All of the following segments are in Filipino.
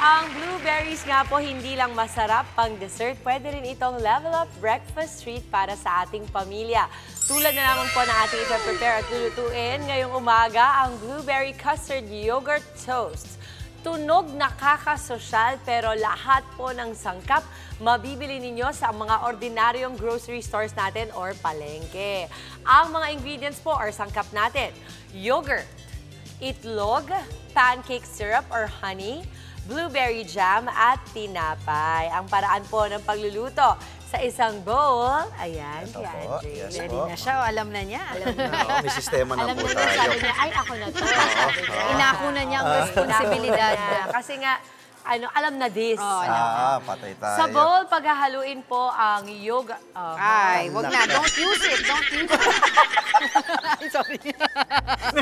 Ang blueberries nga po hindi lang masarap pang dessert, pwede rin itong level up breakfast treat para sa ating pamilya. Tulad na naman po na ating ita-prepare at lulutuin ngayong umaga ang blueberry custard yogurt toast. Tunog nakakasosyal pero lahat po ng sangkap mabibili ninyo sa mga ordinaryong grocery stores natin or palengke. Ang mga ingredients po or sangkap natin, yogurt, itlog, pancake syrup or honey, blueberry jam at tinapay. Ang paraan po ng pagluluto sa isang bowl, ayan, Ito kay po, Andre. yes Ready po. na siya, alam na niya. Alam na. Oo, may sistema na Alam po na niya, tayo. sabi niya, ay ako na to. Sabi niya. Inako na niya ang responsibilidad. Kasi nga, alam na this. Oh, alam na. Patay tayo. Sa bowl, paghahaluin po ang yoga. Ay, wag na. Don't use it. Don't use it. Ay, sorry.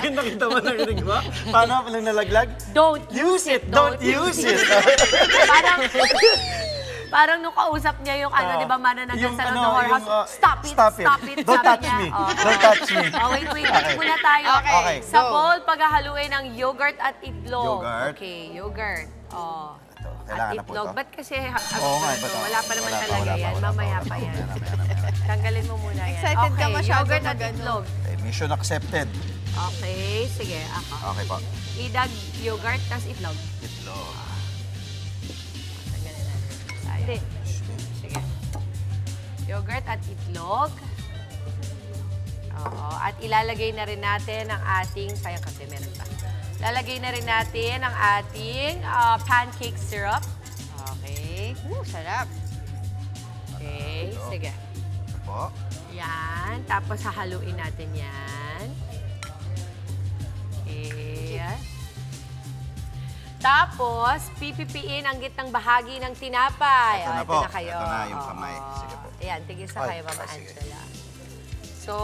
Nakita mo, narinig mo? Paano pa lang nalaglag? Don't Use it! Don't use it! Parang nung kausap niya yung di ba, mananagal sa ano, whorehouse, stop it, stop it, Don't sabi touch niya. me. Oh. Don't touch me. Oh, wait, Okay. muna tayo. Okay, Sa go. bowl, paghahaluin ng yogurt at itlog. Yogurt. Okay, yogurt. Oh. Ito, At kailangan na po itlog. ito. Ba't kasi, Oo nga, ito, ito. wala pa naman Wala pa, talaga wala pa, yan. wala pa, Mamaya wala pa pa. yan. Mamaya. Tanggalin mo muna yan. Excited ka Okay, masyado yogurt at mag-ano. itlog. Okay, mission accepted. Okay, sige. Ako. Okay po. Idag yogurt, tas itlog. Itlog. Tanggalin natin. Hindi. Sige. Yogurt at itlog. Oo. At ilalagay na rin natin ang ating, sayang kasi meron pa. Lalagay na rin natin ang ating pancake syrup. Okay. Sarap. Okay. Sige. Ito po. Yan. Tapos hahaluin natin yan. Okay. Tapos, pipipiin ang gitnang bahagi ng tinapay. Ito na Ito po. na kayo. Ito na yung Oo. kamay. Sige po. Ayan, tigil sa Ay, kayo, Mama sige. Angela. So,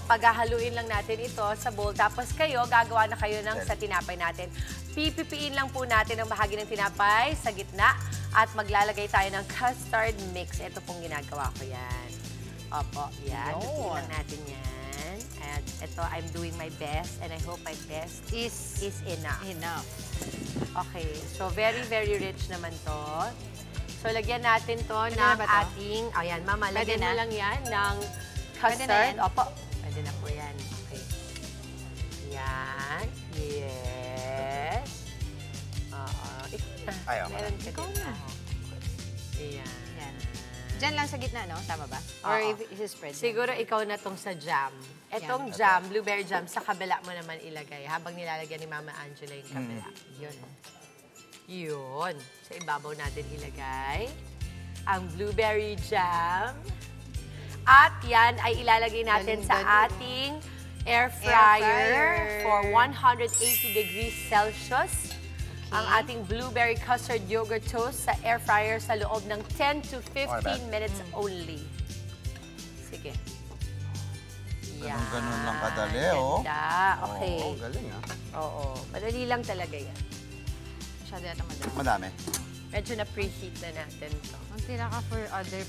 paghahaluin lang natin ito sa bowl. Tapos kayo, gagawa na kayo ng sa tinapay natin. Pipipiin lang po natin ang bahagi ng tinapay sa gitna at maglalagay tayo ng custard mix. Ito pong ginagawa ko yan. Opo, yan. Pipiin lang natin yan. And ito, I'm doing my best and I hope my best is enough. Okay, so very, very rich naman to. So, lagyan natin to ng na ba to? ating, ayan, Mama, Pwede lagyan mo na? lang yan ng Pwede na custard. yan? Opo, pwede na po yan. Okay. Yan. Yes. Oo. Ikaw na. Ay, ako Meron ka Ikaw din. na. Ayan. Yan. Diyan lang sa gitna, no? Tama ba? Or Oo. i-spread? Siguro ikaw na tong sa jam. Etong jam, blueberry jam, sa kabila mo naman ilagay. Habang nilalagyan ni Mama Angela yung kabila. Yun. Yun. Sa ibabaw natin ilagay ang blueberry jam. At yan ay ilalagay natin sa Galing-galing. ating air fryer fryer. for 180 degrees Celsius. Ang ating blueberry custard yogurt toast sa air fryer sa loob ng 10 to 15 minutes only. Sige. Ganun lang kadali, oh. Ganda. Okay. Oo, galing ah. Oo. Madali lang talaga yan. Masyado yata madami. Madami. Medyo na-preheat na natin to. Ang tira ka for other,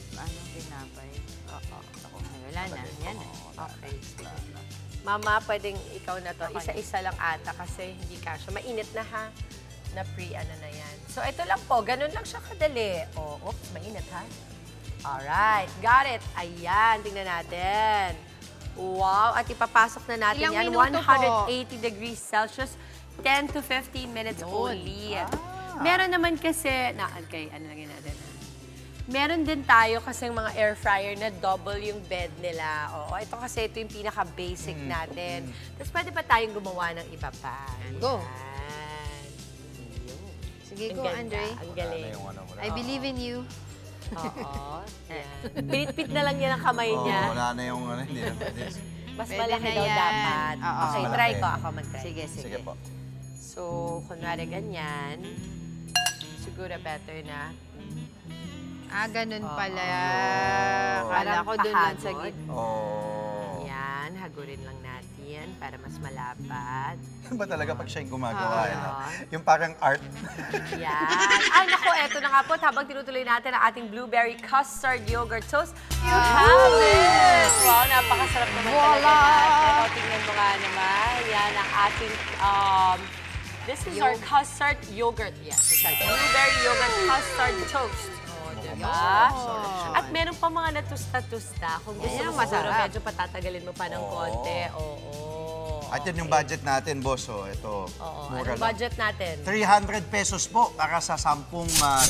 tinapay. Oo. Ay, wala na. Yan na. Okay. Mama, pwedeng ikaw na to. Isa-isa lang ata kasi hindi kasha. Mainit na ha. Na-pre-ano na yan. So, ito lang po. Ganun lang siya kadali. Oh, oops, mainit ha. Alright. Got it. Ayan. Tingnan natin. Wow. At ipapasok na natin Ilang yan. minuto po? 180 degrees Celsius. 10 to 15 minutes only. Ah. Meron naman kasi, okay, ano lagyan natin? Meron din tayo kasing mga air fryer na double yung bed nila. Oo, ito kasi ito yung pinaka-basic natin. Tapos pwede pa tayong gumawa ng iba pa. Go. Yan. Yun. Sige, Ang go, ganda, Andre. Ang galing. Wala na yung ano, wala. I believe in you. Oo. Yan. Pinitpit na lang yan ang kamay Oo, niya. wala na yung ano, hindi na pwede. Mas Pwede malaki na daw yan. dapat. Oo. Okay, Mas try malaki. ko. Ako mag-try. Sige, Sige po. So, kunwari ganyan. Siguro better na. Ganun pala. Kala Parang ko dun lang sa pahagod. gitna. Oh. Yan, hagurin lang natin para mas malapad. Ba talaga pag siya yung gumagawa, Oo. ano? Yung parang art. Yan. Ay, naku, eto na nga po. Habang tinutuloy natin ang ating blueberry custard yogurt toast, you have it! Wow, napakasarap naman talaga yan. Pero tingnan mo nga naman. Yan ang ating, this is our custard yogurt. Yes, it's our blueberry yogurt mustard toast. Oh, diba? At meron pa mga natusta-tusta. Kung gusto Yan mo ang siguro, masarap. medyo patatagalin mo pa ng konti. Oo. At yan yung budget natin, boss. Oh. Ito, Oo. mura Anong lang. budget natin? 300 pesos po para sa 10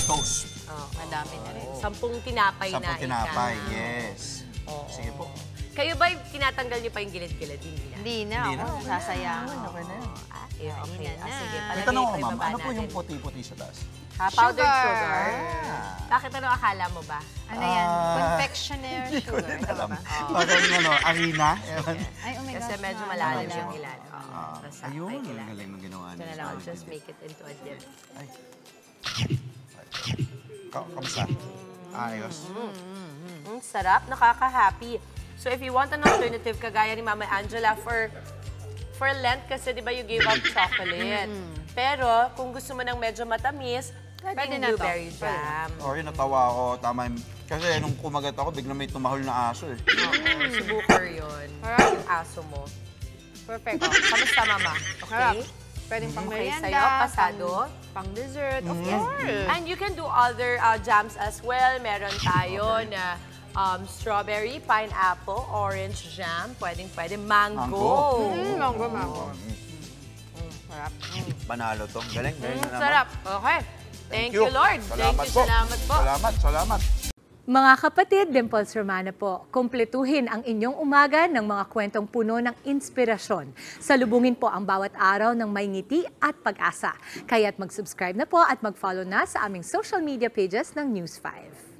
toast. Madami na rin. 10 tinapay 10 na tinapay, ika. yes. Oo. Sige po. Kayo ba tinatanggal niyo pa yung gilid-gilid? Hindi na. Hindi na. Hindi na. Ako, sasayangan. Okay na yan. Okay. Kainan na. Sige, May palagay tanong ko ko, ma'am. ibaba Ano po yung natin. puti-puti sa taas? Powdered Sugar. sugar. Bakit ano akala mo ba? Ano yan? Ah, Confectioner sugar. Tama Alam. ba? Parang ano, arena. Ewan. Ay, oh my Kasi gosh. medyo na- malalim nawala. yung ilalim. Basta Ayun, may ang ilalim. galing ng ginawa Ito na niya. lang, I'll just make it into a dip. Ay. Kamusta? Ayos. Sarap, nakaka-happy. So if you want an alternative, kagaya ni Mama Angela, for Lent kasi di ba you gave up chocolate. Pero kung gusto mo ng medyo matamis, Pwede pwede na to. blueberry jam. Sorry, natawa ako. Tama yung... Kasi nung kumagat ako, biglang may tumahol na aso eh. Oo, si Booker yun. Yung aso mo. Perfect. Kamusta, Mama? Harap. Okay? Pwedeng pang Okay merienda. sa'yo, pasado? Pang dessert. Of Yes. course. And you can do other jams as well. Meron tayo na strawberry, pineapple, orange jam. Pwede. Mango. Mango. Sarap. Panalo to. Galing na naman. Sarap. Okay. Thank you, Lord. Salamat Salamat po. Salamat. Mga kapatid, Dimples Romana po, kumpletuhin ang inyong umaga ng mga kwentong puno ng inspirasyon. Salubungin po ang bawat araw ng may ngiti at pag-asa. Kaya't mag-subscribe na po at mag-follow na sa aming social media pages ng News 5.